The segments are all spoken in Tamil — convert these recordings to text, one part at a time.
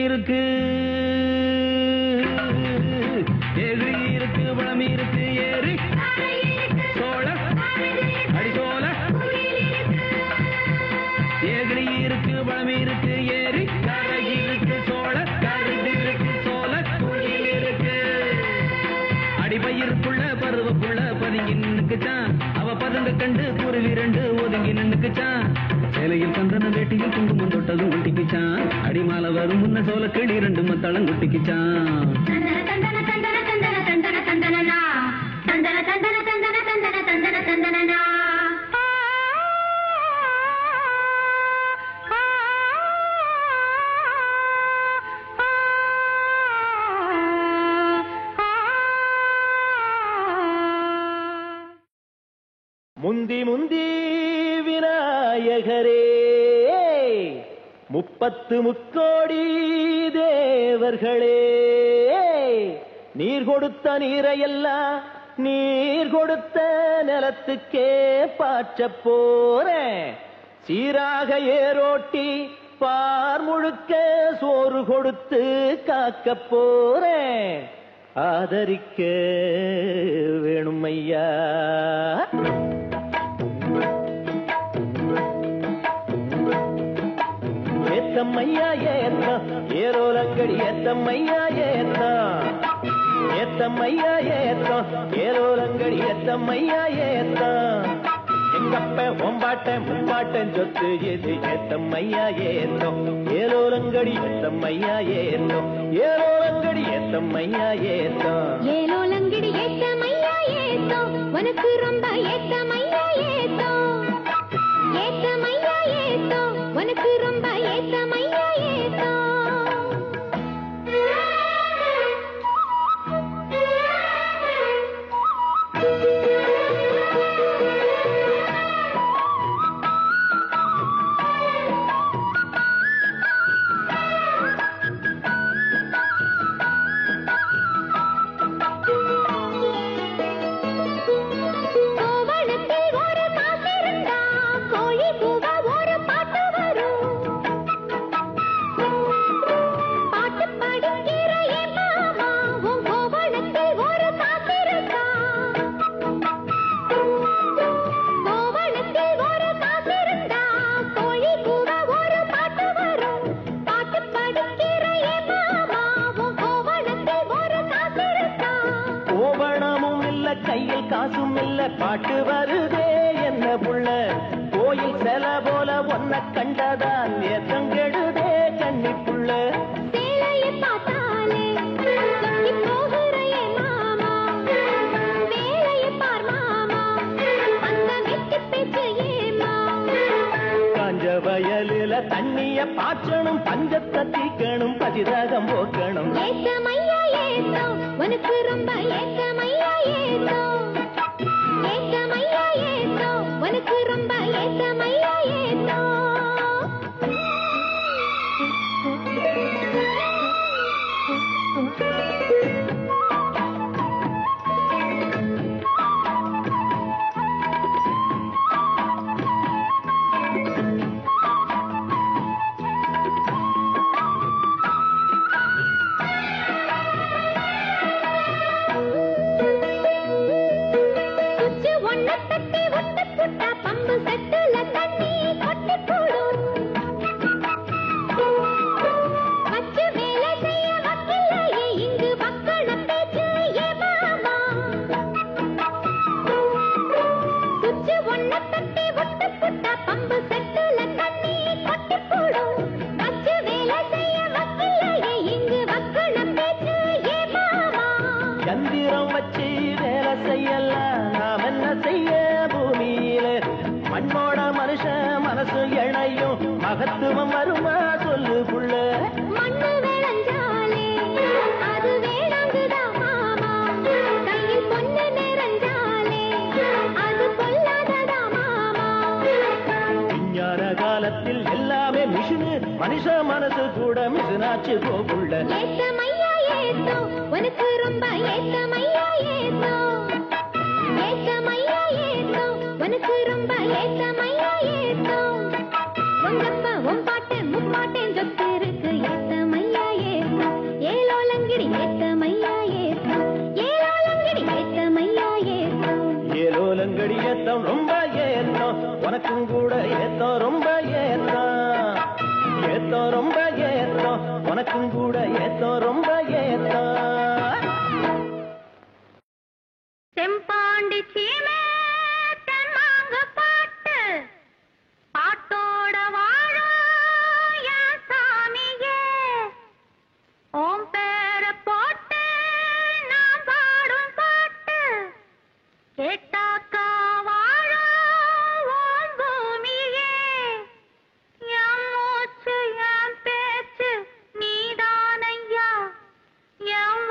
இருக்கு ஏரி இருக்கு வளம் இருக்கு ஏரி சோழ அடிசோல ஏரி இருக்கு வளம் இருக்கு ஏரி கரை இருக்கு சோழ கருது இருக்கு சோழ குயில் இருக்கு அடிபயிருக்குள்ள பருவக்குள்ள பதுங்கி நின்னுக்குச்சான் அவ பதுங்க கண்டு குருவி ரெண்டு ஒதுங்கி நின்னுக்குச்சான் சேலையில் சந்தன வேட்டியில் குங்குமம் தொட்டதும் ஒட்டிக்குச்சான் அடிமால வரும் முன்ன சோல கிளி ரெண்டு மத்தளம் குட்டிக்குச்சான் முந்தி முந்தி விநாயகரே 30 முக்கோடி தேவர்களே நீர் கொடுத்த நீரையெல்லாம் நீர் கொடுத்த நிலத்துக்கே பாய்ச்ச போறேன் சீராக ஏரோட்டி பார் முழுக்க சோறு கொடுத்து காக்க போறேன் ஆதரிக்க வேணும் ஐயா ஏத்தம்மையா ஏத்தம் ஏரோலங்கடி ஏத்தம்மையா ஏத்தம் ஏத்தம்மையா ஏத்தம் ஏரோலங்கடி ஏத்தம்மையா ஏத்தம் எங்கப்ப ஒம்பாட்டன் முப்பாட்டன் சொத்து எது ஏத்தம்மையா ஏத்தம் ஏரோலங்கடி ஏத்தம்மையா ஏத்தம் ஏரோலங்கடி ஏத்தம்மையா ஏத்தம் ஏலோலங்கடி ஏத்தமையா ஏத்தம் உனக்கு ரொம்ப ஏத்தமையா ஏத்தம் ஏத்தமையா ஏத்தம் உனக்கு ரொம்ப ஏத்தமையா ஏத்தம் கையில் காசும் இல்ல பாட்டு வருதே என்ன புள்ள கோயில் செல போல ஒன்ன கண்டதான் ஏத்தங்கெடுதே கண்ணி புள்ள சேலையை பார்த்தாலே சொக்கி போகிறையே மாமா வேலையை பார் மாமா அந்த வெட்டி பேச்சு ஏமா காஞ்ச வயலில தண்ணிய பாய்ச்சணும் பஞ்சத்தை தீக்கணும் பதிரகம் போக்கணும் ஏத்தமையா ஏத்தம் உனக்கு ரொம்ப ஏத்தமையா ஏத்தம் ஏத்தமையா ஏத்தம் உனக்கு ரொம்ப ஏத்தமையா ஏத்தம் பம்பு செட்டுல தண்ணி கொட்டி போடும் வச்சு வேலை செய்ய வக்கில்லையே இங்கு மக்கள பேச்சு ஏமாமா சுச்சு ஒன்ன தட்டி ஒட்டு புட்டா பம்பு செட்டுல தண்ணி கொட்டி போடும் வச்சு வேலை செய்ய வக்கில்லையே இங்கு மக்கள பேச்சு ஏமாமா சந்திரம் வச்சு வேலை செய்யலாம் நாம் என்ன செய்ய பூமியில மண்ணோட மனுஷன் மனசு இணையும் மகத்துவம் வருமா சொல்லு புள்ள மண்ணு விளைஞ்சாலே அது வேணாங்குதான் மாமா கையில் பொண்ணு நிறைஞ்சாலே அது பொல்லாததா மாமா விஞ்ஞான காலத்தில் எல்லாமே மிஷினு மனுஷ மனசு கூட மிஷினாச்சு போகுள்ள ஏத்தமையா ஏத்தம் உனக்கு ரொம்ப ஏத்தமையா ஏத்தம் ஏத்தமையா ஏத்தம் உனக்கு ரொம்ப ஏத்தமையா ஏத்தம் உங்கப்ப உன் பாட்டு முப்பாட்டேன் சொத்து இருக்கு ஏத்தமையா உனக்கும் கூட ஏத்தோ ரொம்ப ஏத்தோ ஏத்தோ ரொம்ப ஏத்தோ உனக்கும் கூட ஏத்தோ ரொம்ப ஏத்தோ செம்பாண்டி சீமே தெம்மாங்க பாட்டு பாட்டோட வாழும் என் சாமியே ஓம் பேர போட்டு நான் பாடும் பாட்டு கேட்டாக்கா வாழும் ஓம் பூமியே என் மூச்சு என் பேச்சு நீதானையா என்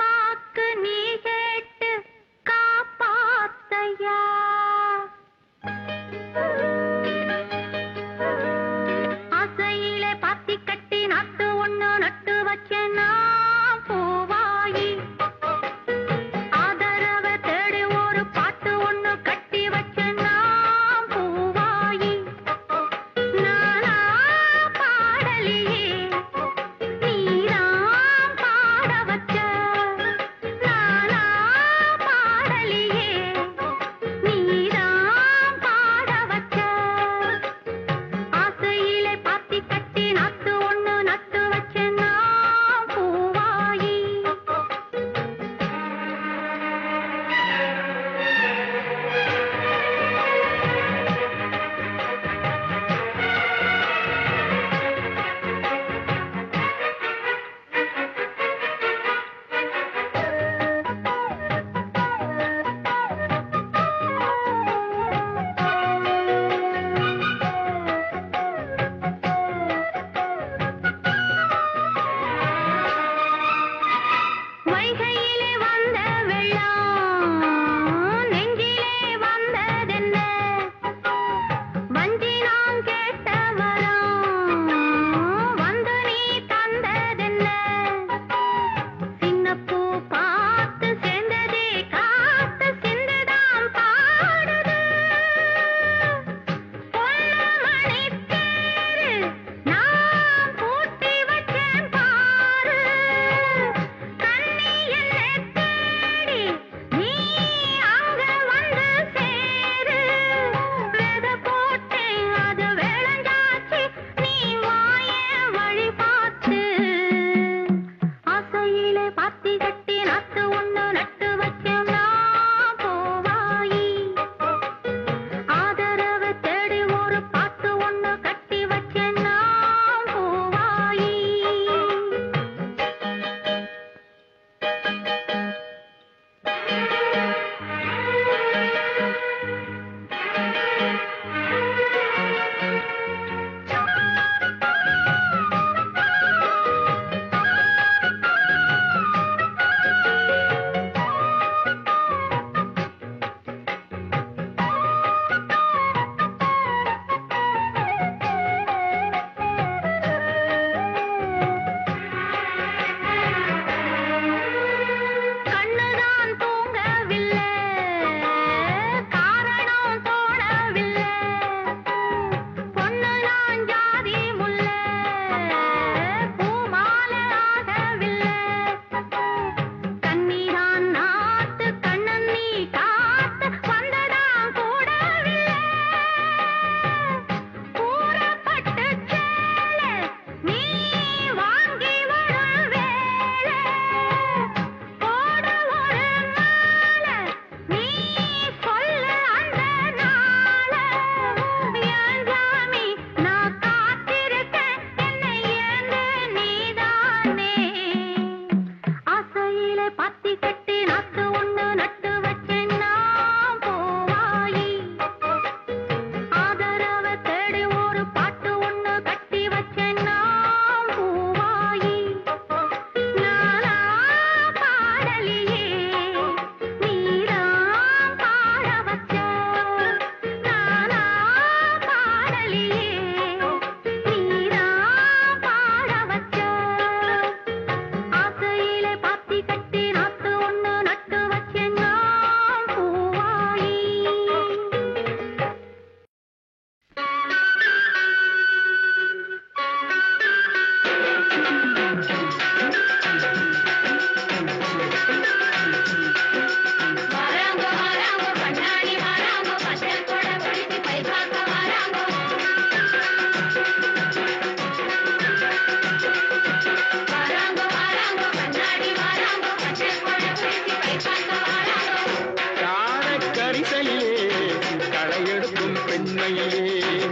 பெண்மையிலே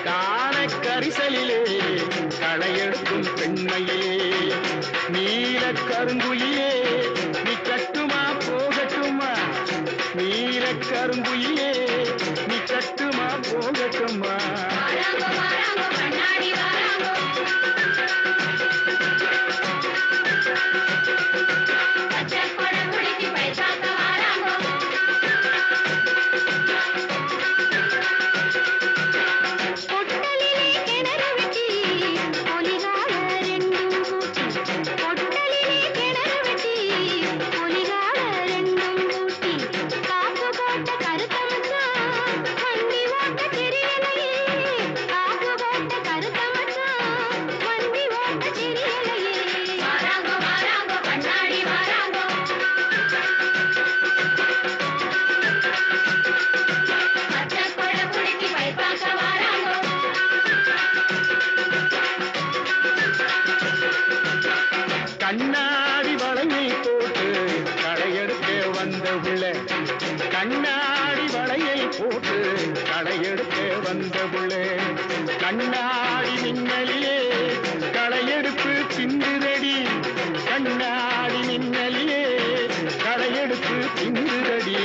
காண கரிசலிலே களையெடுக்கும் பெண்மையிலே நீல கருங்குயிலே நீ கட்டுமா போகட்டுமா நீல கருங்குயிலே நீ கட்டுமா போகட்டுமா கண்ணாடி வளையை போட்டு கடையெடுக்க வந்த புள்ள கண்ணாடி வளையை போட்டு கடையெடுக்க வந்த புள்ள கண்ணாடி மின்னலிலே களையெடுப்பு பிந்துரடி கண்ணாடி மின்னலிலே களையெடுப்பு பிந்துரடி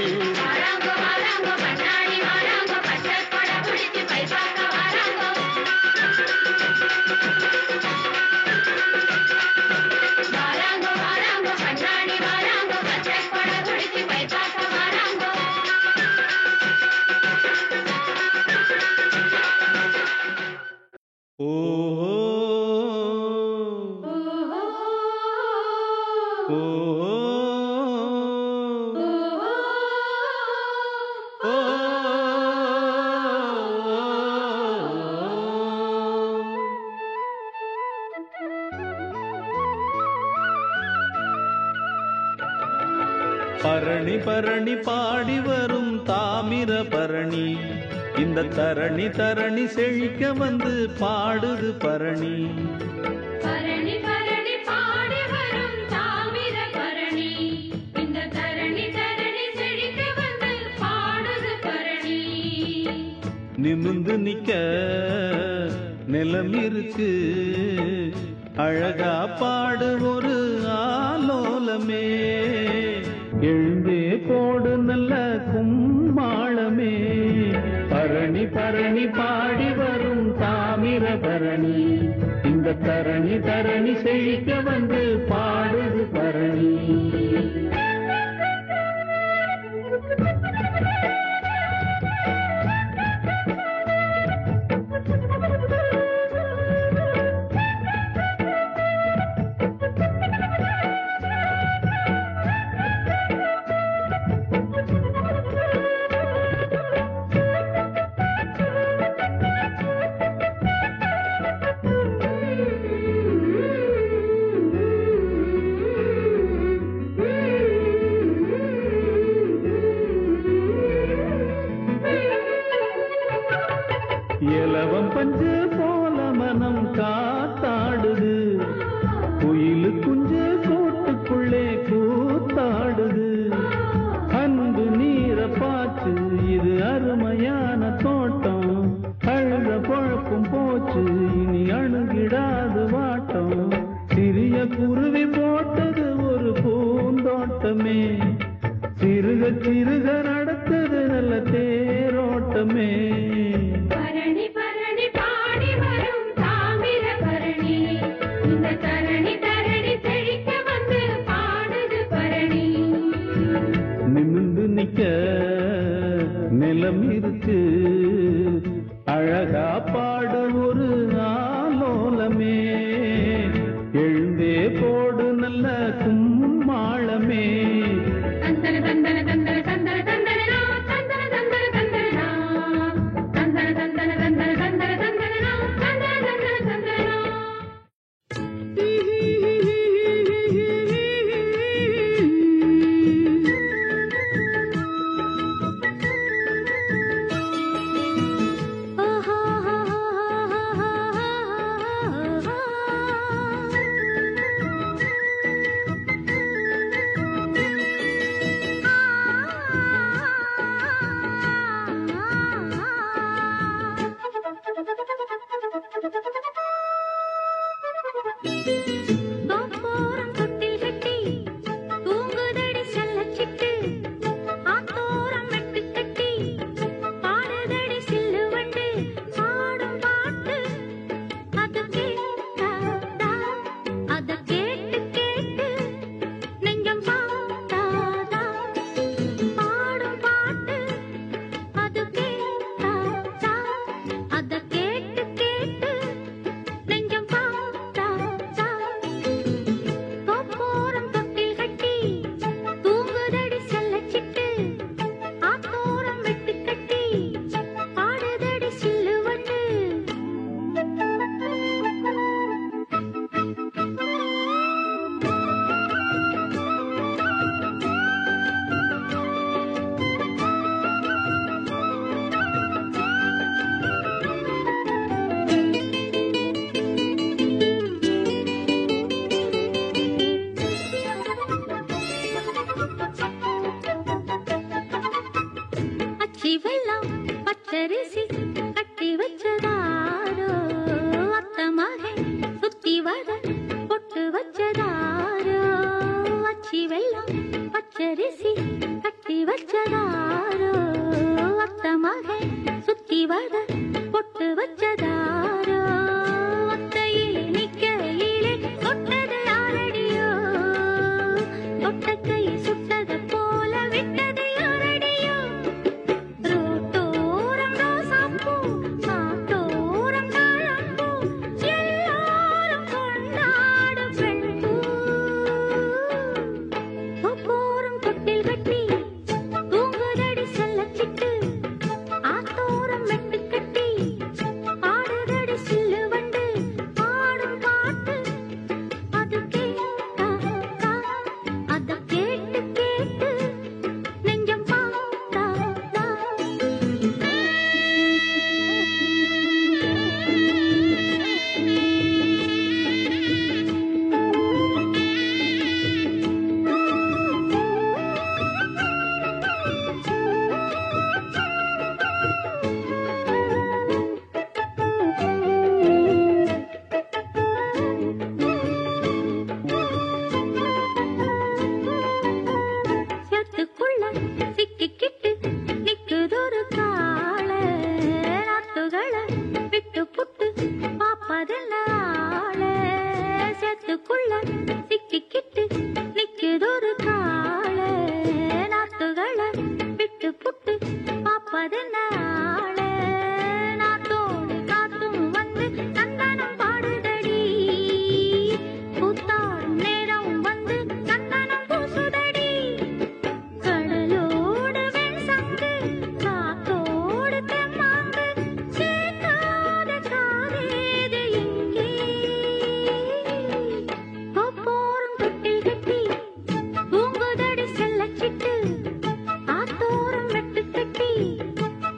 பரணி பரணி பாடி வரும் தாமிர பரணி இந்த தரணி தரணி செழிக்க வந்து பாடுது பரணி பரணி பரணி பாடி வரும் தாமிர பரணி இந்த தரணி தரணி செழிக்க வந்து பாடுது பரணி நிமிந்து நிக்க நிலம் இருக்கு அழகா பாடு ஒரு ஆலோலமே எழுந்தே போடு நல்ல கும்மாளமே பரணி பரணி பாடி வரும் தாமிர பரணி இந்த தரணி தரணி செழிக்க வந்து பாடுது பரணி இலவம் பஞ்சு போல மனம் காத்தாடுது குயிலு குஞ்சு கூட்டுக்குள்ளே கூத்தாடுது அன்பு நீர பாச்சு இது அருமையான தோட்டம் அழுத பொழப்பும் போச்சு இனி அணுகிடாது வாட்டம் சிறிய குருவி போட்டது ஒரு பூந்தோட்டமே சிறுக சிறுக நடத்தது நல்ல தேரோட்டமே பரணி பரணி பாடி வரும் தாமிர பரணி இந்த தரணி தரணி செழிக்க வந்து பாடுது பரணி நிமிந்து நிக்க நிலம் இருக்கு அழகா பாடு ஒரு ஆலோலமே எழுந்தே போடு நல்ல கும்மாளமே தந்தன தந்தன தந்தன தந்தன தந்தன தந்தன தந்தன தந்தன தந்தன தந்தன தந்தன தந்தன தந்தன தந்தன தந்தன தந்தன ஆஹா தோப்போரம் தொட்டில் கட்டி தூங்குதடி செல்லச்சிட்டு ஆத்தோரம் மெட்டு கட்டி பாடுதடி சில்லு வண்டு பாடும் பாட்டு அது கேட்டாதா அத கேட்டு கேட்டு நெஞ்சம் பாட்டாதா பாடும் பாட்டு அது கேட்டாதா அத கேட்டு கேட்டு நெஞ்சம் பாட்டாதா தோப்போரம் தொட்டில் கட்டி தூங்குதடி செல்லச்சிட்டு ஆத்தோரம் வெட்டு கட்டி பாடுதடி சில்லு வண்டு அச்சி வெள்ளம் பச்சரிசி கட்டி வச்சதாரோ அத்தமாக சுத்தி வர பொட்டு வச்சதாரோ அச்சி வெள்ளம் பச்சரிசி கட்டி வச்சதாரோ அத்தமாக சுத்தி வர பொட்டு வச்சதாரோ ஒத்தையிலே நிக்கையிலே தொட்டது யாரடியோ தொட்ட கை சுட்டது போல விட்டது யாரடியோ ரோட்டோரம் ரோசாப்பூ காட்டோரம் தாழம்பூ எல்லாரும் கொண்டாடும் பெண்பூ தோப்போரம் தொட்டில் கட்டி தூங்குதடி செல்லச்சிட்டு ஆத்தோரம் மெட்டு கட்டி பாடுதடி சில்லு வண்டு பாடும் பாட்டு அது கேட்டாதா அத கேட்டு கேட்டு நெஞ்சம் பாட்டாதா சேத்துக்குள்ள சிக்கிக்கிட்டு நிக்குதொரு காள நாத்துகளை விட்டு புட்டு பாப்பதெல்ல ஆள சேத்துக்குள்ள சிக்கிக்கிட்டு நிக்குதொரு காள நாத்துகளை விட்டு புட்டு பாப்பதெல்ல ஆள நாத்தோடு காத்தும் வந்து சந்தனம் பாடுதடி கூத்தாடும் நேரம் வந்து சந்தனம் பூசுதடி கடலோடு வெண்சங்கு காத்தோடு தெம்மாங்கு சேர்க்காத காதேது இங்கே தோப்போரம் தொட்டில் கட்டி தூங்குதடி செல்லச்சிட்டு ஆத்தோரம் வெட்டு கட்டி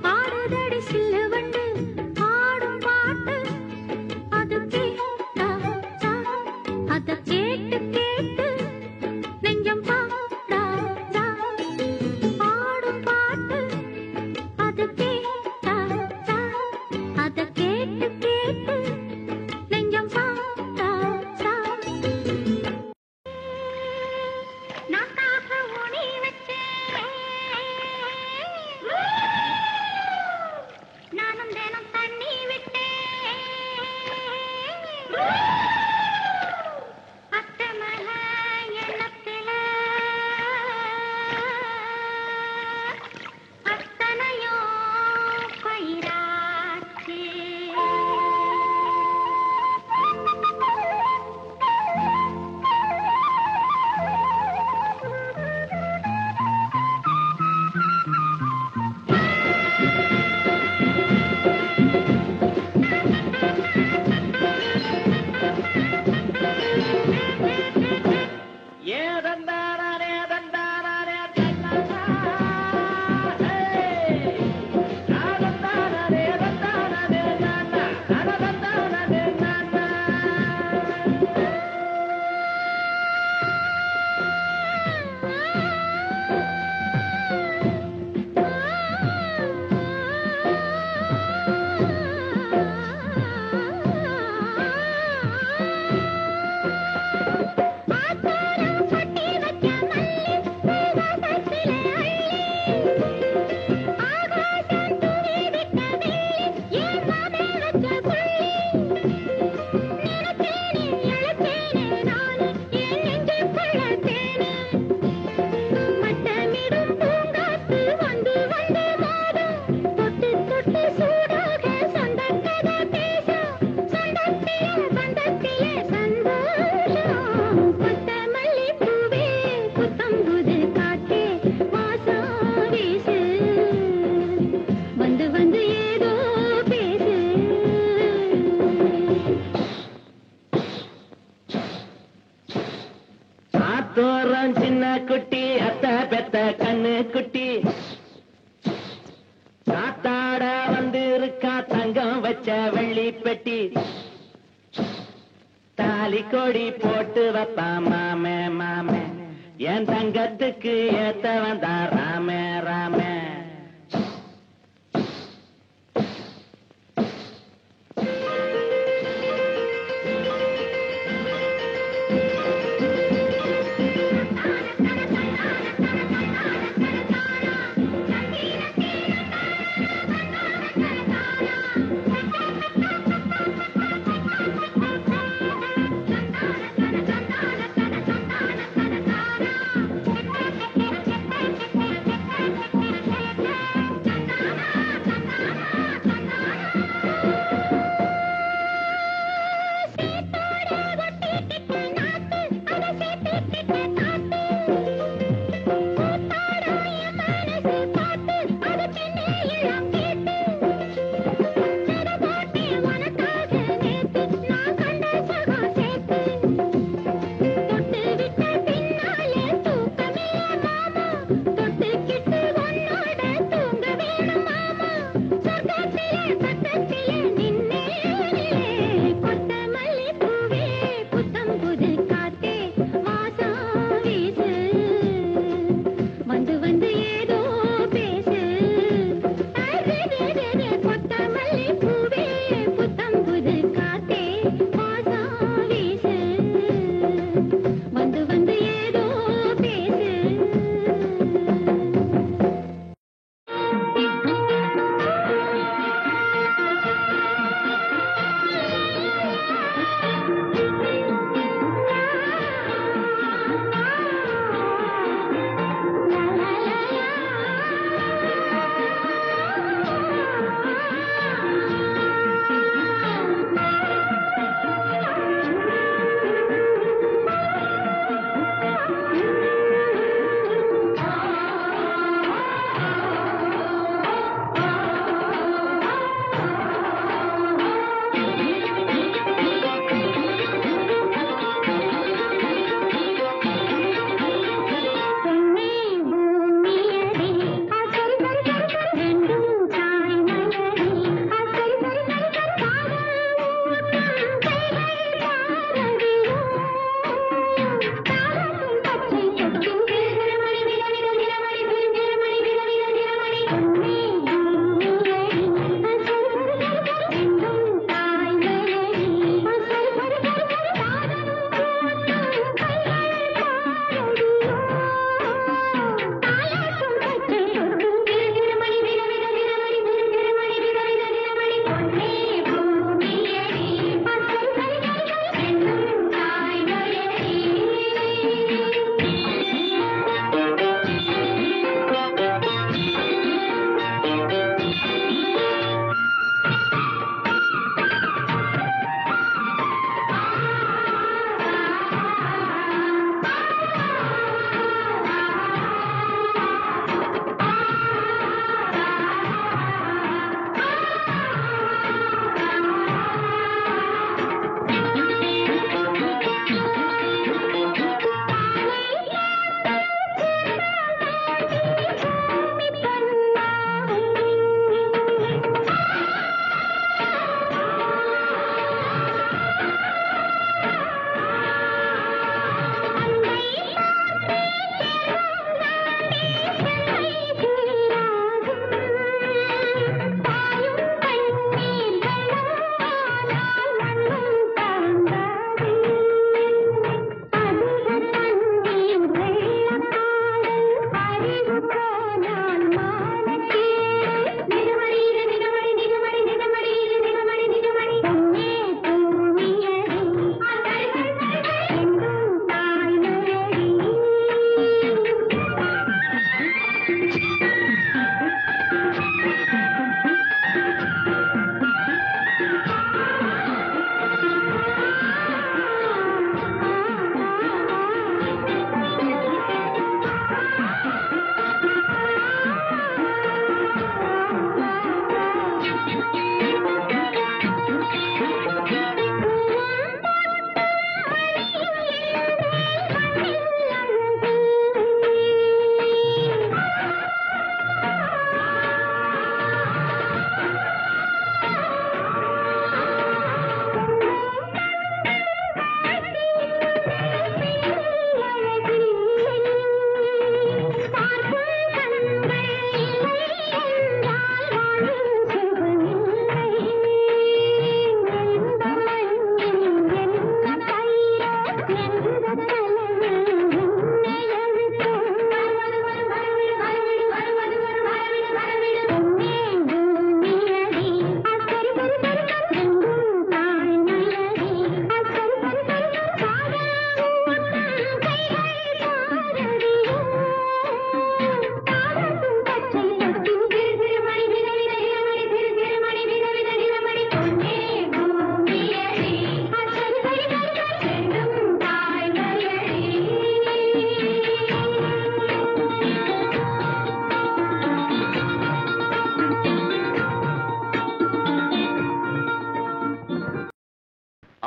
பாடுதடி சில்லு வண்டு பாடும் பாட்டு அது கேட்டாதா அத கேட்டு கேட்டு நெஞ்சம் பாட்டாதா பாடும் பாட்டு அது கேட்டாதா அத கேட்டு கேட்டு நெஞ்சம் பாட்டாதா நாக்காக ஊனி வச்சேன் நானும் தினம் தண்ணி விட்டேன் அத்தமல எண்ணத்தில அத்தனையோ பயிராச்சு வச்ச வெள்ளி பெட்டி தாலி கொடி போட்டு வைப்பா மாமே மாமே என் தங்கத்துக்கு ஏத்த வந்தா ராமே ராமே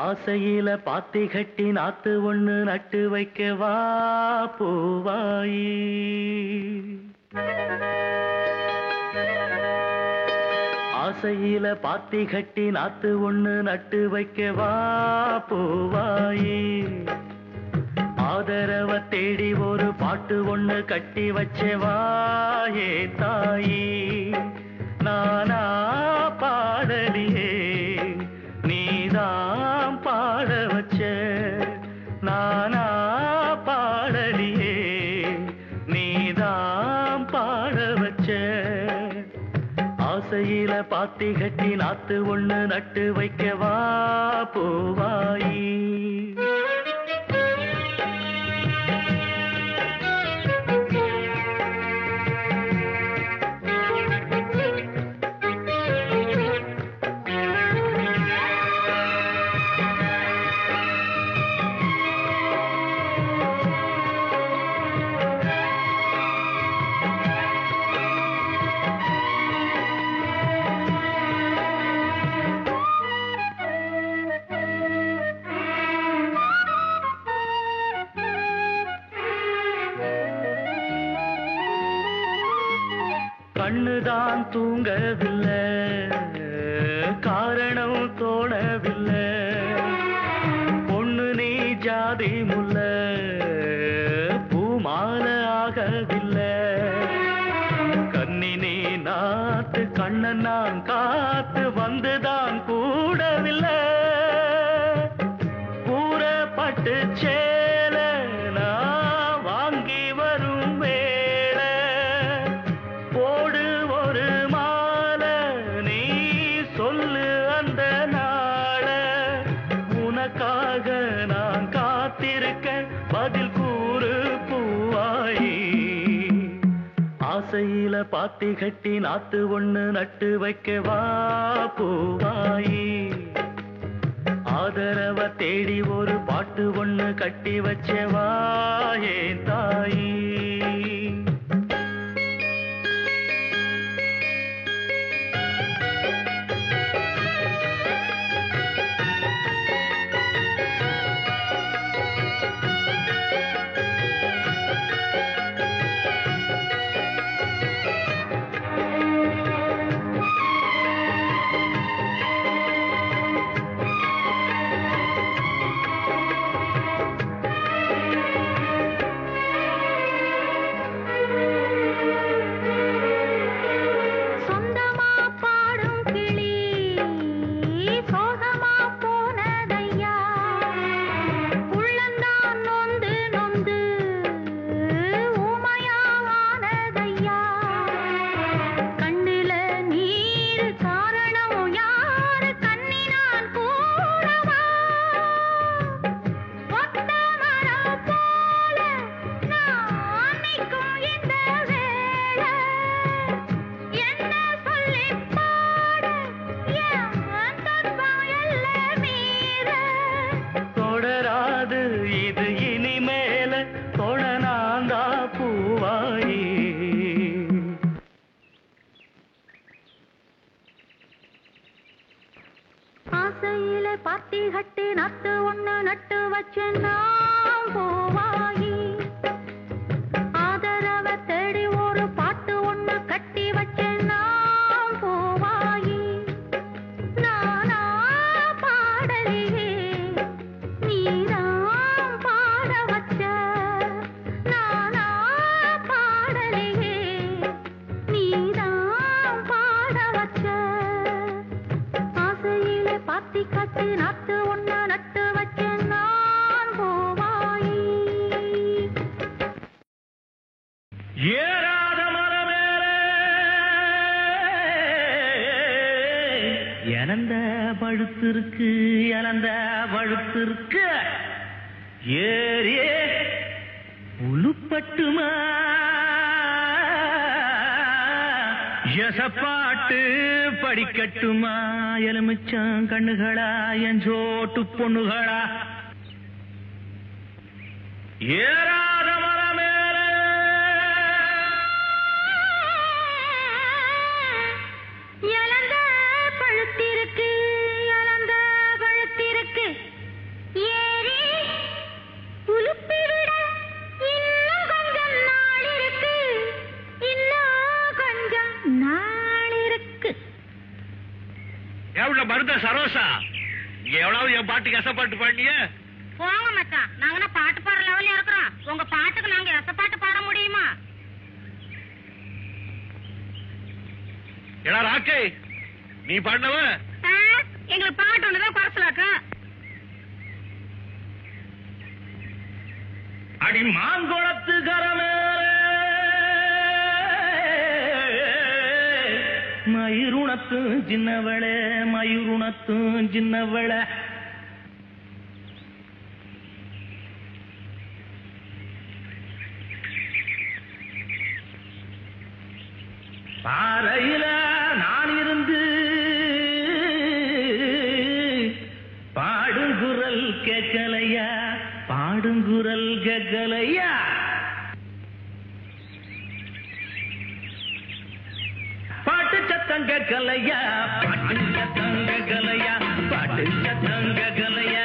ஆசையில பாத்தி கட்டி நாத்து ஒண்ணு நட்டு வைக்க வா பூவாயி. ஆசையில பாத்தி கட்டி நாத்து ஒண்ணு நட்டு வைக்க வா பூவாயி. ஆதரவ தேடி ஒரு பாட்டு ஒண்ணு கட்டி வச்சவா ஏ தாயி. நானா பாடலியே நீதான் பாட வச்ச. நானா பாடலியே நீதான் பாட வச்ச. ஆசையில பாத்தி கட்டி நாத்து ஒண்ணு நட்டு வைக்கவா பூவாயி. கண்ணுதான் தூங்கவில்லை, காரணம் தோணவில்லை. பொண்ணு நீ ஜாதி முல்ல, பூமால ஆகவில்லை. கண்ணி நீ நாத்து கண்ணன் நான் காத்து வந்துதான் கூடவில்லை. கூறப்பட்டு சேல நான் வாங்கி வரும் வேளை. போடு ஒரு மாலை நீ சொல்லு அந்த நாள. உனக்காக நான் காத்திருக்க பதில் கூறு பூவாயி. ஆசையில பாத்தி கட்டி நாத்து ஒண்ணு நட்டு வைக்கவா பூவாயி. ஆதரவ தேடி ஒரு பாட்டு ஒண்ணு கட்டி வச்சவா ஏன் தாயி. இது இனிமேல தொடனாந்தா பூவாயி. ஆசையில பாத்தி கட்டி நட்டு ஒண்ணு நட்டு வச்சேன்னா பூவாயி. ஆதரவ தேடி ஒரு பாட்டு ஒண்ணு கட்டி வச்சேன்னா பூவாயி. நானா பாடலியே நீதான் பாட வச்ச. நானா பாடலியே நீதான் பாட வச்ச. ஆசையில பாத்தி கட்டி நாத்து ஒண்ணு நட்டு வச்சேன் நான் பூவாயி. ஏறாத மரமேலே இழந்த பழுத்திருக்கு, இழந்த பழுத்திருக்கு. ஏறியே உளுப்பட்டுமா எசப்பாட்டு படிக்கட்டுமா. எலுமிச்சம் கண்ணுகளா என் சோட்டு பொண்ணுகளா. ஏறாத மரமேலே இழந்த பழுத்திருக்கு, இழந்த பழுத்திருக்கு. சரோசா, இங்க எவ்வளவு என் பாட்டுக்கு எசப்பாட்டு பாடிய? போங்க மச்சான், நாங்க பாட்டு பாடுற லெவல்ல இருக்கிறோம். உங்க பாட்டுக்கு நாங்க எசப்பாட்டு பாட முடியுமா? ஏடா ராக்கே, நீ பாடினவ? எங்களுக்கு பாட்டு ஒண்ணுதான் குறைச்சலாக்கா. அடி மாங்குளத்து கரமே மயிருணத்து சின்னவளே, மயிருணத்து சின்னவளே. பாறையில நான் இருந்து பாடுங்குரல் கேட்கலையா, பாடுங்குரல் கேட்கலையா. பாட்டு சத்தம் கேட்கலையா, பாட்டு சத்தம் கேட்கலையா, பாட்டு சத்தம் கேட்கலையா.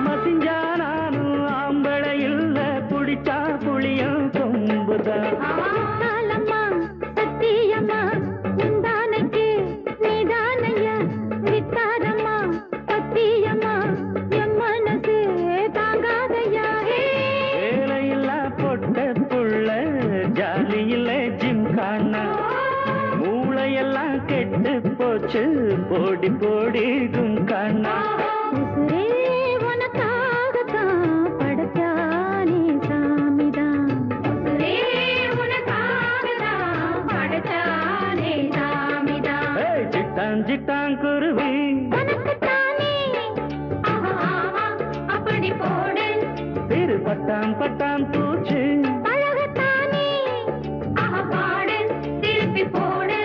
மசிஞ்சா நானும் ஆம்பளை இல்ல, புடிச்சா புளியும் கொம்புதா. சத்தியம்மா உந்தானைக்கு நீதானையா வித்தாரம்மா, சத்தியம்மா என் மனசு தாங்காதையா. வேலையில்லா பொட்ட புள்ள, ஜாலியில ஜிம் காணா, மூளையெல்லாம் கெட்டு போச்சு, போடி போடி குங்கானா. சிட்டாங்குருவி அப்படி போடு, சிறு பட்டாம் பட்டாம் பூச்சு அழகத்தானே, பாடு திருப்பி போடு.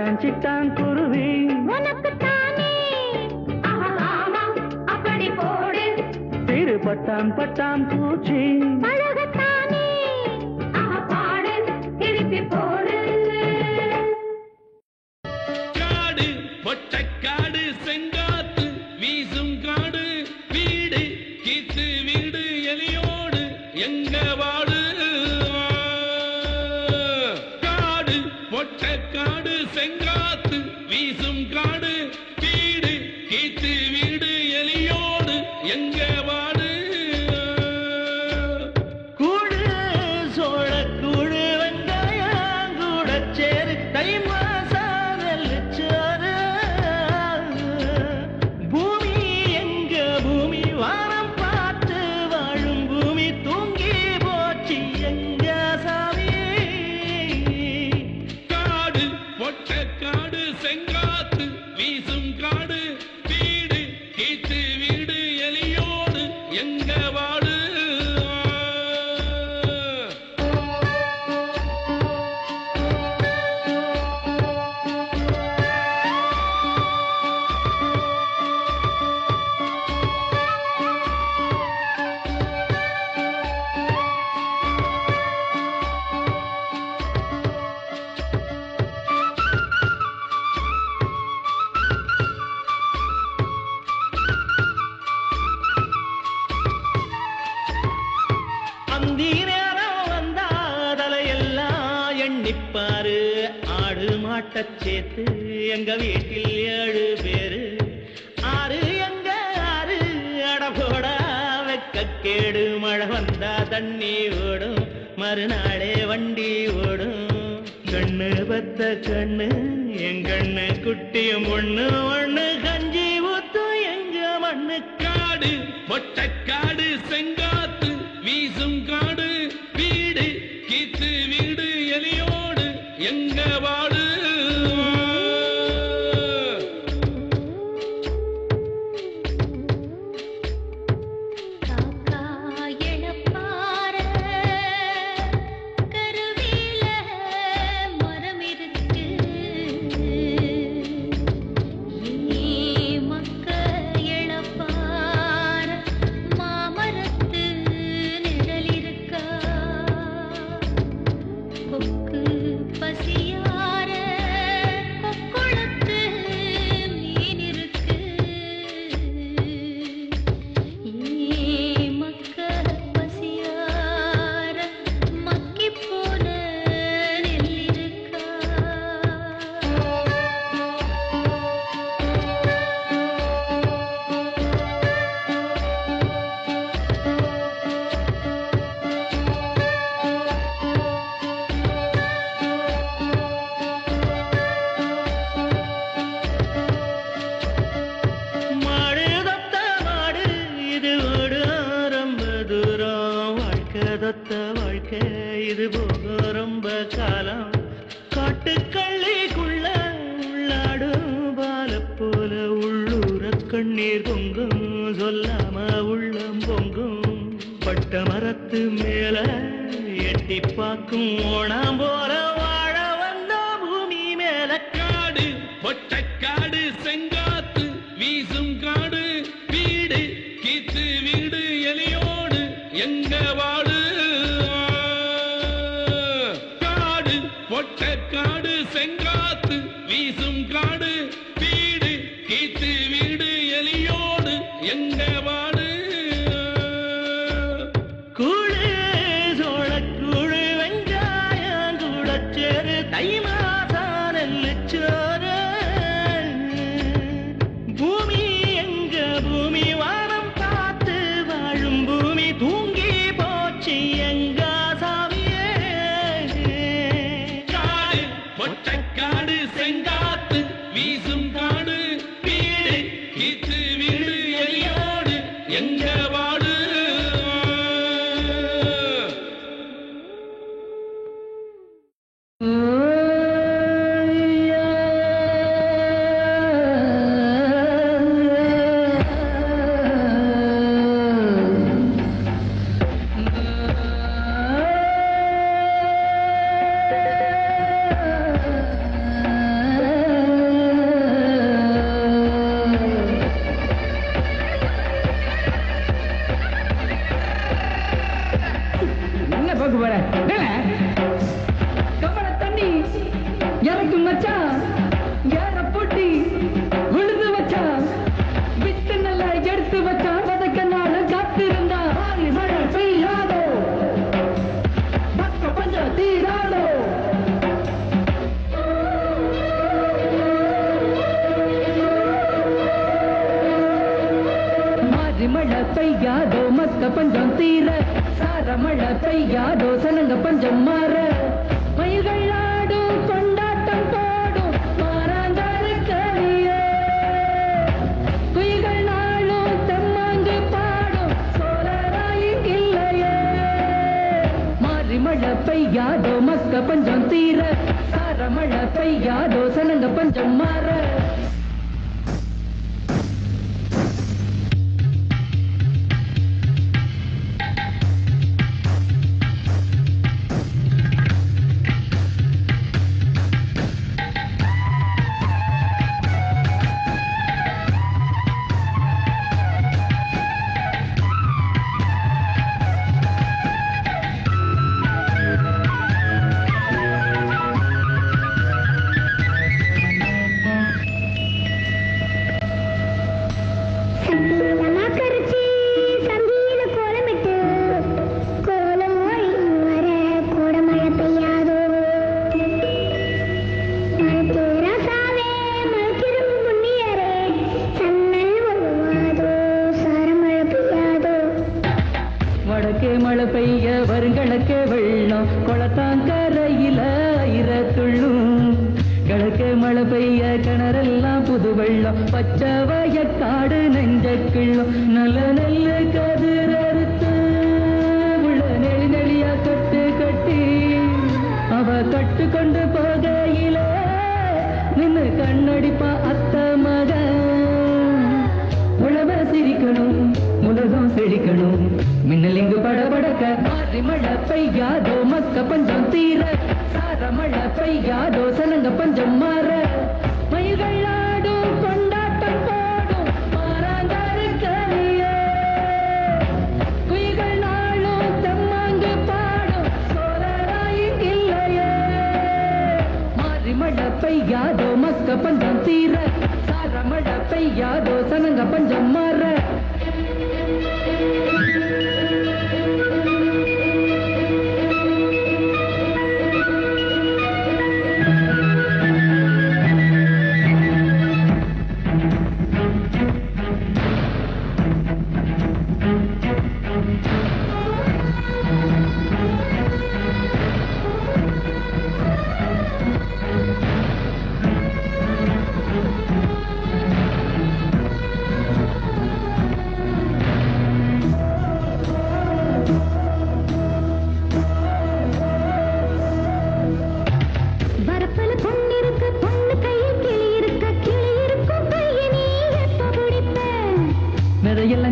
சிட்டான் சிட்டான் குருவி உனக்கு தானே அப்படி போடு சிறு பட்டாம் பட்டாம் பூச்சி பழகத்தானே பாடு திருப்பி போடு காடு பொட்டக்காடு செங்காத்து வீசும் காடு வீடு கீத்து வீடு எலியோடு எங்க வாடு காடு பொட்டக்காடு செங்காத்து வீசும் காடு வீடு கீத்து வீடு எலியோடு எங்க வாடு கூடு சோழக்கூடு வெங்காயங்கூட சேரு தை மாசம் நெல்லுச்சோறு பூமி எங்க பூமி வானம் பார்த்து வாழும் பூமி தூங்கி போச்சு எங்க சாமி காடு பொட்டக்காடு செங்காத்து வீசும் காடு வீடு கீத்து வீடு எலியோடு எங்க வாடு அந்தி நேரம் வந்தாதலையெல்லாம் எண்ணிப்பாரு ஆடு மாட்டச் சேர்த்து எங்க வீட்டில் 7 பேரு ஆறு எங்க ஆறு அடபோட வெக்கக்கேடு மழை வந்தா தண்ணி ஓடும் மறுநாளே வண்டி ஓடும் கண்ணு பத்த கண்ணு எங்கண்ணு குட்டியும் ஒண்ணு ஒண்ணு கஞ்சி ஊத்தும் எங்க மண்ணு காடு பொட்டக்காடு செங்காத்து வீசும் காடு வீடு கீத்து வீடு எலியோடு எங்க வாடு காக்கா எழப்பார கருவேல மரம் இருக்கு மக்க எழப்பார மாமரத்து நிழல் இருக்கா கொக்கு பசியார கொக்குளத்து மீன் இருக்கு மக்க பசியார மக்கி போன நெல் இருக்கா மாடு தொத்த மாடு இது ஓடும் ரொம்ப தூரம் வாழ்க்கை தொத்த வாழ்க்கை இது போகும் ரொம்ப காலம் காட்டுக்கள்ளிக்குள்ள உள்ளாடும் பால போல உள்ளூர கண்ணீர் பொங்கும் சொல்லாம உள்ளம் பொங்கும் பட்ட மரத்து மேல எட்டி பார்க்கும் ஓணாம் போல வாழ வந்த பூமி மேல காடு பொட்டக்காடு செங்காத்து வீசும் காடு வீடு கீத்து வீடு எலியோடு எங்க வாடு காடு பொட்டக்காடு செங்காத்து வீசும் காடு வீடு கீத்து வீடு எலியோடு எங்க வாடு கூழு சோழக்கூழு வெங்காயங்கூட சேரு தை மாசம் நெல்லுச்சோறு பூமி எங்க பூமி வானம் பார்த்து வாழும் பூமி தூங்கி போச்சு எங்க சாமியே காடு பொட்டக்காடு செங்காத்து வீசும் இறக்கு மச்சான் ஏற போட்டி விழுது வச்சான் வித்து நல்லா எடுத்து வச்சான் வதக்க நாள் காத்திருந்தா மழை பெய்யாதோ பக்க பஞ்சம் தீராதோ மழை பெய்யாதோ மக்க பஞ்சம் தீர சார மழை பெய்யாதோ சனங்க பஞ்சம் மாற மயில்கள் ஆடும் கொண்டாட்டம் போடும் மாறாங்கார கலியே குயில்கள் நாளும் தெம்மாங்கு பாடும் சோழராயி இல்லையே மாறி மழை பெய்யாதோ மக்க பஞ்சம் தீர சார மழை பெய்யாதோ சனங்க பஞ்சம் மாற மழை பெய்ய வருங்களக்கே வெள்ளம் கொளத்தாங்கரையில இரத்துள்ளும் கிழக்கே மழை பெய்ய கிணறெல்லாம் புது வெள்ளம் பச்சை வயக்காடு நெஞ்சக்கிள்ளும் நல்ல நெல்லு கதிரறுத்து உள்ள நெளி நெளியா கட்டு கட்டி அவ கட்டு கொண்டு போகையில நின்னு கண்ணடிப்பா அத்த மகன் உழவ சிரிக்கணும் உலகம் செழிக்கணும் மின்னல் இங்கு படபடக்க மாறி மழை பெய்யாதோ மக்க பஞ்சம் தீர சார மழை பெய்யாதோ சனங்க பஞ்சம் மாற மயில்கள் ஆடும் கொண்டாட்டம் போடும் மாறாங்கார கலியே குயில்கள் நாளும் தெம்மாங்கு பாடும் சோழராயி இல்லையே மாறி மழை பெய்யாதோ மக்க பஞ்சம் தீர சார மழை பெய்யாதோ சனங்க பஞ்சம் மாற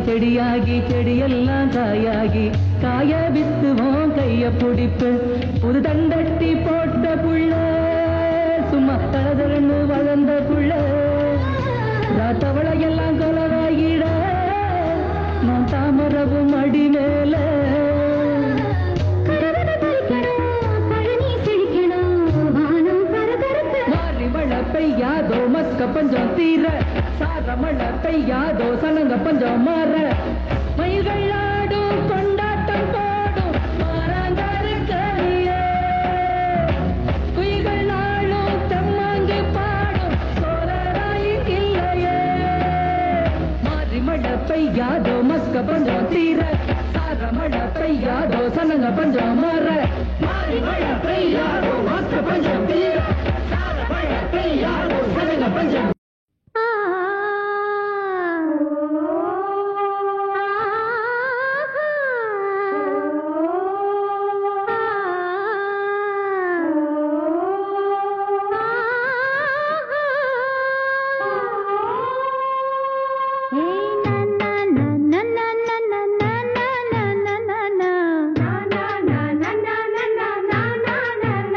செடியாகி செடியெல்லாம் காயாகி காய வித்துவோம் கைய பிடிப்பு புது தண்டட்டி போட்ட புள்ள சும்மா தளதளன்னு வளர்ந்த புள்ள ராத்தவளையெல்லாம் கொலவாகிட நான் தாமரவும் அடி மேல மாறி மழை பெய்யாதோ மக்க பஞ்சம் தீர சார மழை பெய்யாதோ சனங்க பஞ்சம் மாற மயில்கள் ஆடும் கொண்டாட்டம் போடும் மாறாங்கார கலியே குயில்கள் நாளும் தெம்மாங்கு பாடும் சோழராயி இல்லையே மாறி மழை பெய்யாதோ மக்க பஞ்சம் தீர சார மழை பெய்யாதோ சனங்க பஞ்சம் மாற மாறி மழை பெய்யாதோ மக்க பஞ்சம் தீர சார மழை பெய்யாதோ சனங்க பஞ்சம் na na na na na na na na na na na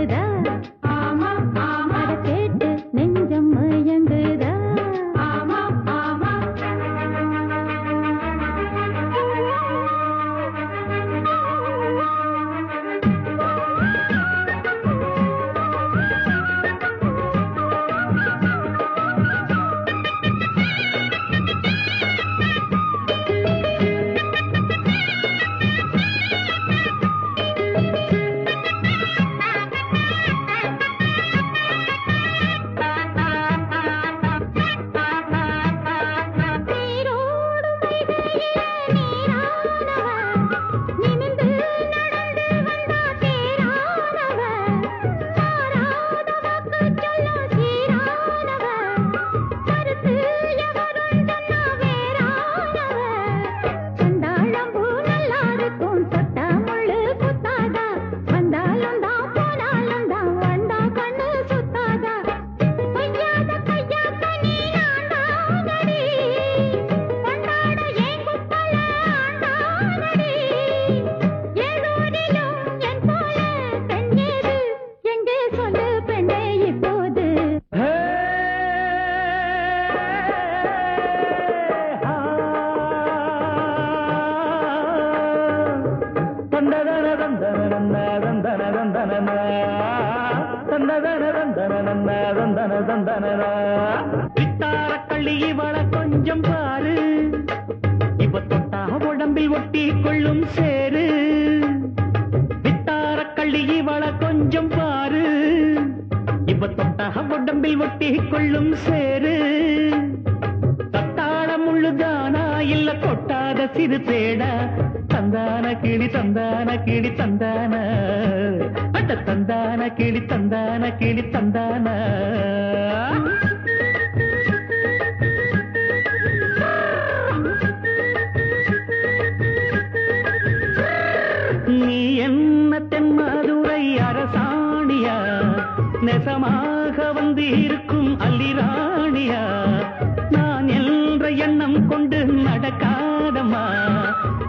மயங்குதா ஆமா ஆமா அத கேட்டு நெஞ்சம் மயங்குதா ஆமா ஆமா வித்தாரக்கள்ளி இவள கொஞ்சம் பாரு இப்ப தொட்டா உடம்பில் ஒட்டி கொள்ளும் சேரு வித்தாரக்கள்ளி இவள கொஞ்சம் பாரு இப்ப தொட்டா உடம்பில் ஒட்டி கொள்ளும் சேரு தத்தாள முள்ளுதானா இல்ல கொட்டாத சிறு தேடா தந்தான கிளி தந்தான கிளி தந்தான அட்ட தந்தான கிளி தந்தான கிளி தந்தான நீ என்ன தென்மதுரை அரசாணியா நெசமாக வந்து இருக்கும் அல்லிராணியா நான் என்ற எண்ணம் கொண்டு நடக்காதமா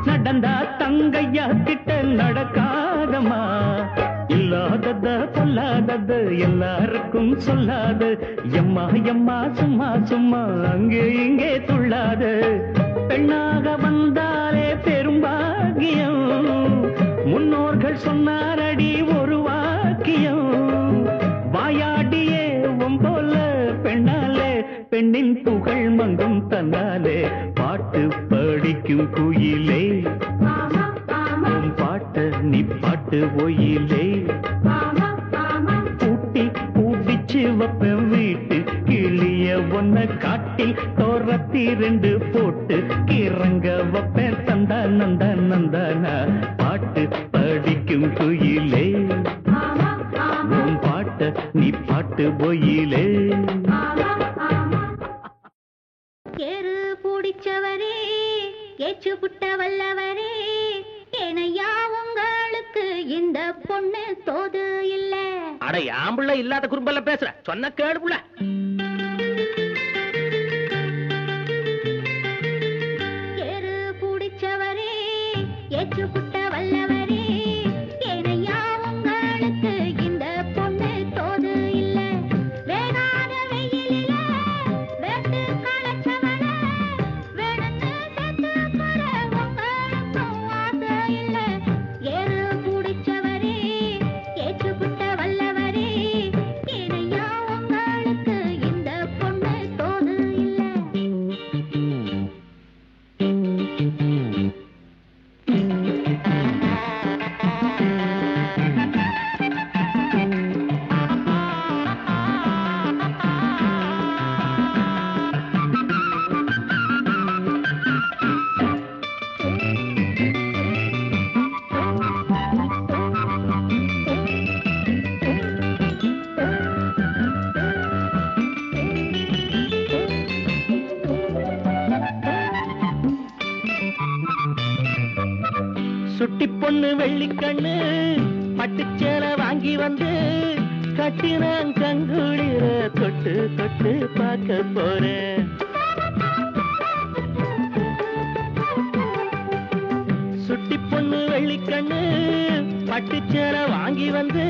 நடந்தா தங்கையா கிட்ட நடக்காதமா இல்லாதத சொல்லாதது எல்லாருக்கும் சொல்லாது எம்மா எம்மா சும்மா சும்மா அங்கே இங்கே துள்ளாது பெண்ணாக வந்தாலே பெரும்பாகியம் முன்னோர்கள் சொன்னாரடி ஒரு வாக்கியம் வாயாடியே போல பெண்ணாலே பெண்ணின் புகழ் மங்கும் தன்னாலே பாட்டு படிக்கும் குயிலே பாட்டு நீ பாட்டு ஒயிலே கூட்டி கூட்டிச்சு வப்பேன் வீட்டு கிளிய ஒன்ன காட்டில் தோரத்தி ரெண்டு போட்டு கிறங்க வப்பேன் தந்தா நந்தா நந்தானா பாட்டு படிக்கும் குயிலே உன் பாட்ட நீ பாட்டு ஒயிலே கேரு பிடிச்சவரே ஏச்சு புட்ட வல்லவரே ஏனையா உங்களுக்கு இந்த பொண்ணு தோது இல்ல அட ஆம்புள்ள இல்லாத குறும்பல்ல பேசுற சொன்ன கேடுப்புல கேரு பிடிச்சவரே ஏச்சு புட்ட வல்லவரே ஏனையா உங்களுக்கு இந்த பொண்ணு தோது இல்ல வேகாத வெயிலில வெட்டு களைச்சவன வேணுன்னு செத்து போற உங்களுக்கும் ஆசை இல்ல ஏறு பிடிச்சவரே ஏச்சு புட்ட வல்லவரே ஏனையா உங்களுக்கு இந்த பொண்ணு தோது இல்ல சுட்டி பொண்ணு வெள்ளிக்கண்ணு பட்டுச்சேலை வாங்கி வந்து கட்டினான் கங்குளிர தொட்டு தொட்டு பார்க்க போறேன் சுட்டி பொண்ணு வெள்ளிக்கண்ணு பட்டுச்சேலை வாங்கி வந்து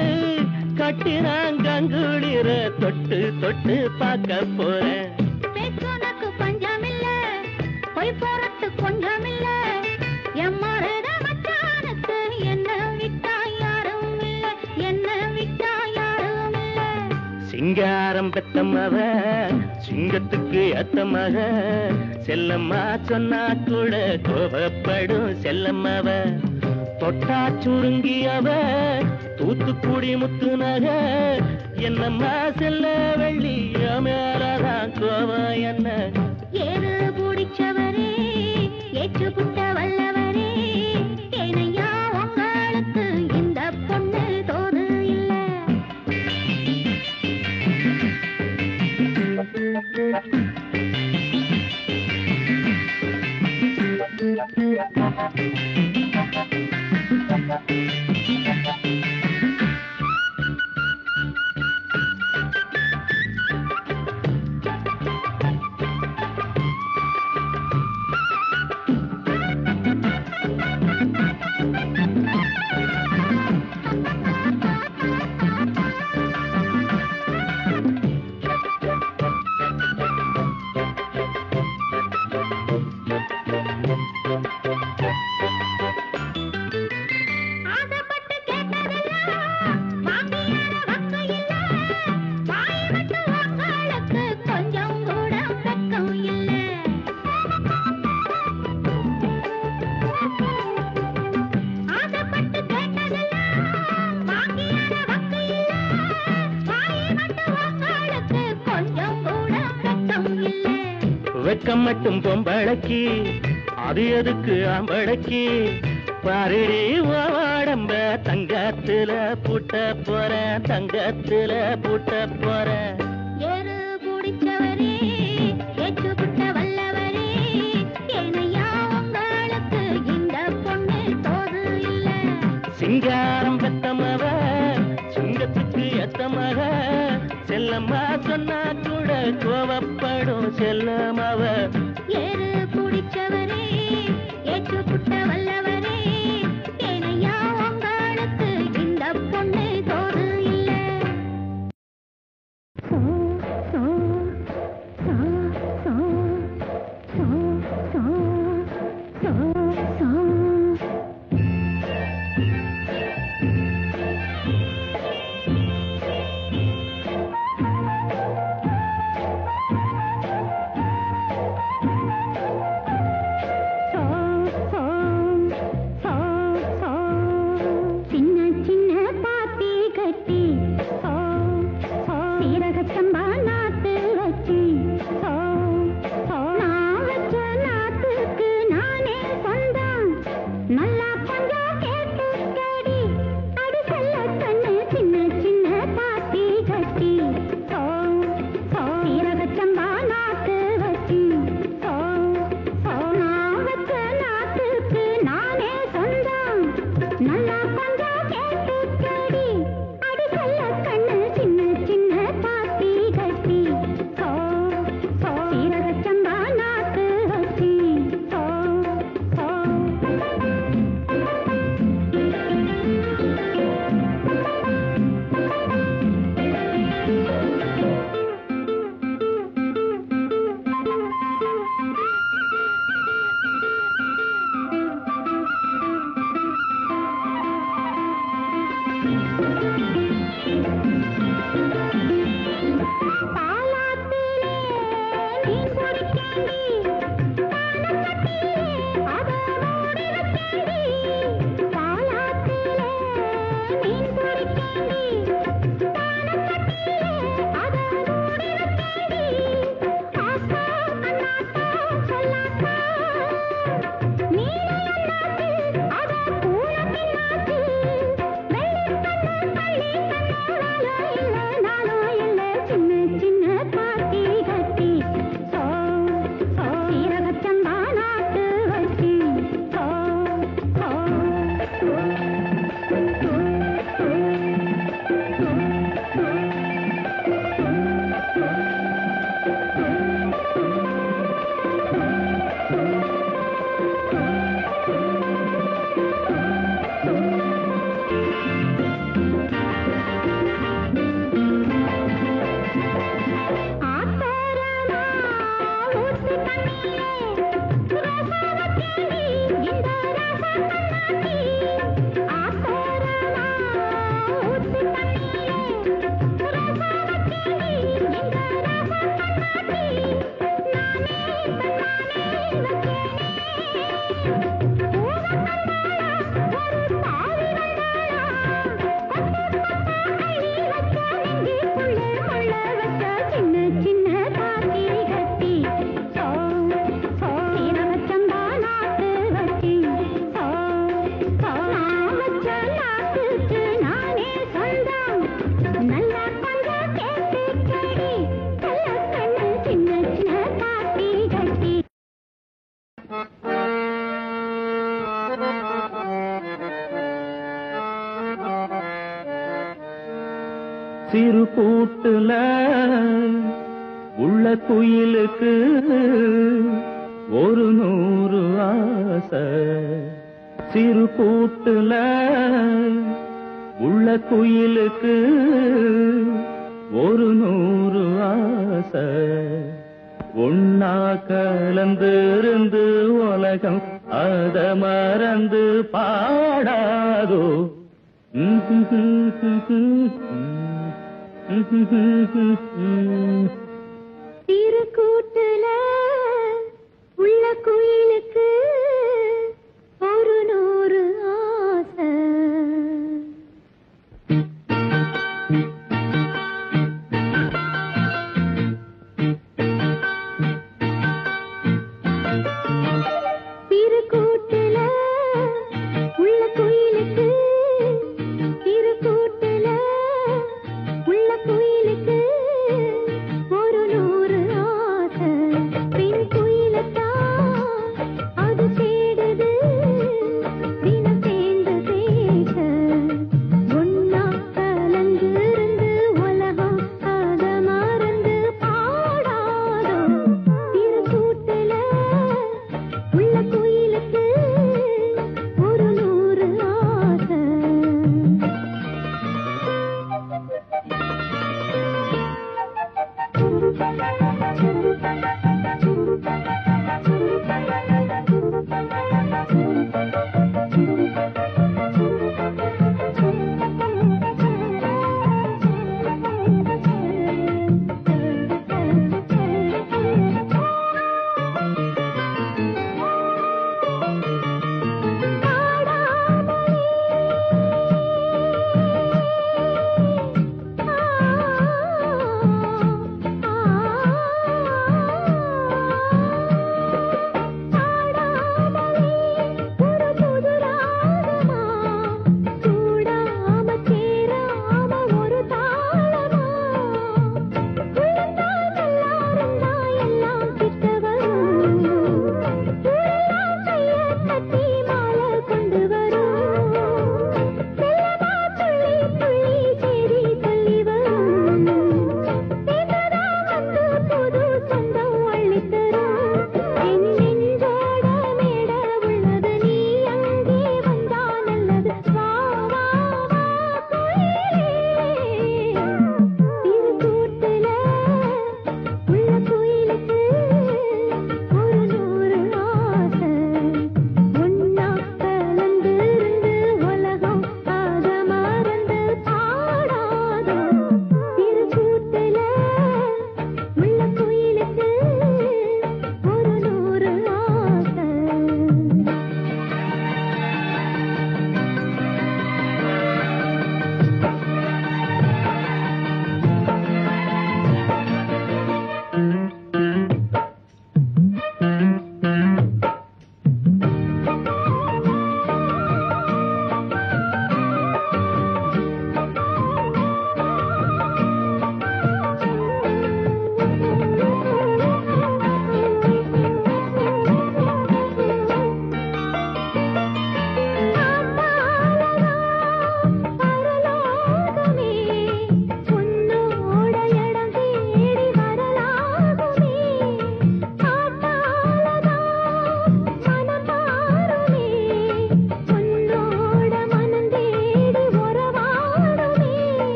தொட்டு நான் கங்குளிர தொட்டு தொட்டு பார்க்க போறேன். பேச்சுனக்கு பஞ்சமில்ல, பொய் போறத்து கொஞ்சமில்ல. எம்மாறுத மச்சானுக்கு என்ன விட்டா யாரும் இல்ல, என்ன விட்டா யாரும் இல்ல. சிங்காரம் பெத்தமவ சிங்கத்துக்கு ஏத்தமக, செல்லம்மா சொன்னா கூட கோபப்படும் செல்லம்மவ. தொட்டா சுருங்கியவ தூத்துக்குடி முத்துநக, என்னம்மா செல்ல வெள்ளி மேலதான் கோவம் என்ன. ஏறு பிடிச்சவரே ஏற்று புட்ட வல்லவரே, ஏனையா உங்களுக்கு இந்த பொண்ணு தோது இல்ல. ஆசைப்பட்டு கேட்டதெல்லாம் வாங்கியான வக்கம் இல்ல, வாய் விட்டு உங்களுக்கு கொஞ்சம் கூட வெக்கம் இல்ல. ஆசைப்பட்டு கேட்டதெல்லாம் வாங்கியான வக்கம் இல்ல, வாய் விட்டு உங்களுக்கு கொஞ்சம் கூட வெக்கம் இல்ல. வெக்கம் மட்டும் பொம்பளக்கி, அது எதுக்கு ஆம்பளக்கி. பாருடி வாடம்ப தங்கத்துல பூட்ட போறேன், தங்கத்துல பூட்ட போறேன். ஏறு பிடிச்சவரே ஏற்று புட்ட வல்லவரே, ஏனையா உங்களுக்கு இந்த பொண்ணு தோது இல்ல. சிங்காரம் பெத்தமவ சிங்கத்துக்கு எத்தமக, செல்லம்மா சொன்னா கூட கோவப்படும் செல்லமவ. ஏறு பிடிச்சவரே ஏற்று புட்ட வல்லவரே, ஏனையா உங்களுக்கு இந்த பொண்ணு தோது இல்ல. So so so so so so so so. சின்ன சின்ன பாத்தி கட்டி சீரகச்சம்பா நாத்து வச்சு, நான் வச்ச நாத்துக்கு நானே சொந்தம். நல்லா கொஞ்சம் கேட்டுக்கடி அடி செல்ல கண்ணு. சின்ன சின்ன பாத்தி கட்டி சீரகச்சம்பா நாத்து வச்சு, நான் வச்ச நாத்துக்கு நானே சொந்தம். நல்லா கொஞ்சம் கேட்டுக்கடி அடி செல்ல கண்ணு. சின்ன சின்ன பாத்தி கட்டி சிறு கூட்டுல உள்ள குயிலுக்கு ஒரு 100 ஆசை. சிறு கூட்டுல உள்ள குயிலுக்கு ஒரு 100 ஆசை. ஒன்னா கலந்திருந்து உலகம் அத மறந்து பாடாதோ. சிறு கூட்டுல உள்ள குயிலுக்கு ஒரு 100 ஆசை. சிறு கூட்டுல உள்ள குயிலுக்கு சிறு கூட்டுல உள்ள குயிலுக்கு ஒரு 100 ஆசை. பெண் குயிலத்தான்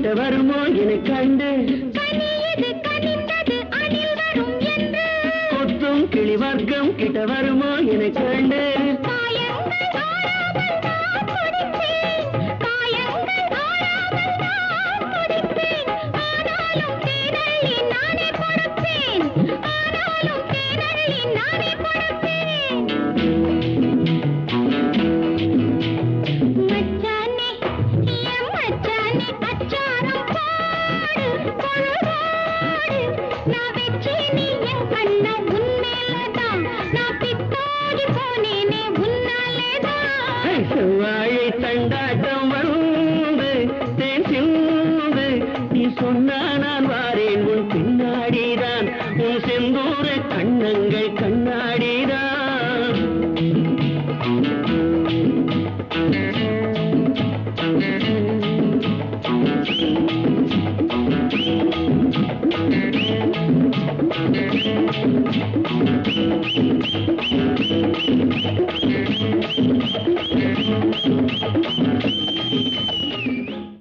கிட்ட வருமோ என கண்டு கனியது கனிந்தது அணில் வரும் என்று கொத்தும் கிளி வர்க்கம் கிட்ட வருமோ என கண்டு காயங்கள் ஆறாமல் நான் துடிப்பேன் காயங்கள் ஆறாமல் நான் துடிப்பேன் ஆனாலும் தேனள்ளி நானே கொடுப்பேன் ஆனாலும் தேனள்ளி நானே கொடுப்பேன் மச்சானே என் மச்சானே அச்சாரம் பாடு கொழுவாடு நான் வெற்றி நீ என் கண்ண உன்மேலதான் நான் பித்தாகி போனேனே உன்னாலேதான் செவ்வாழை தண்டாட்டம் வந்து தேன் சிந்து நீ சொன்னா நான் வாரேன் உன் பின்னாடிதான் உன் செந்தூர கண்ணங்கள் கண்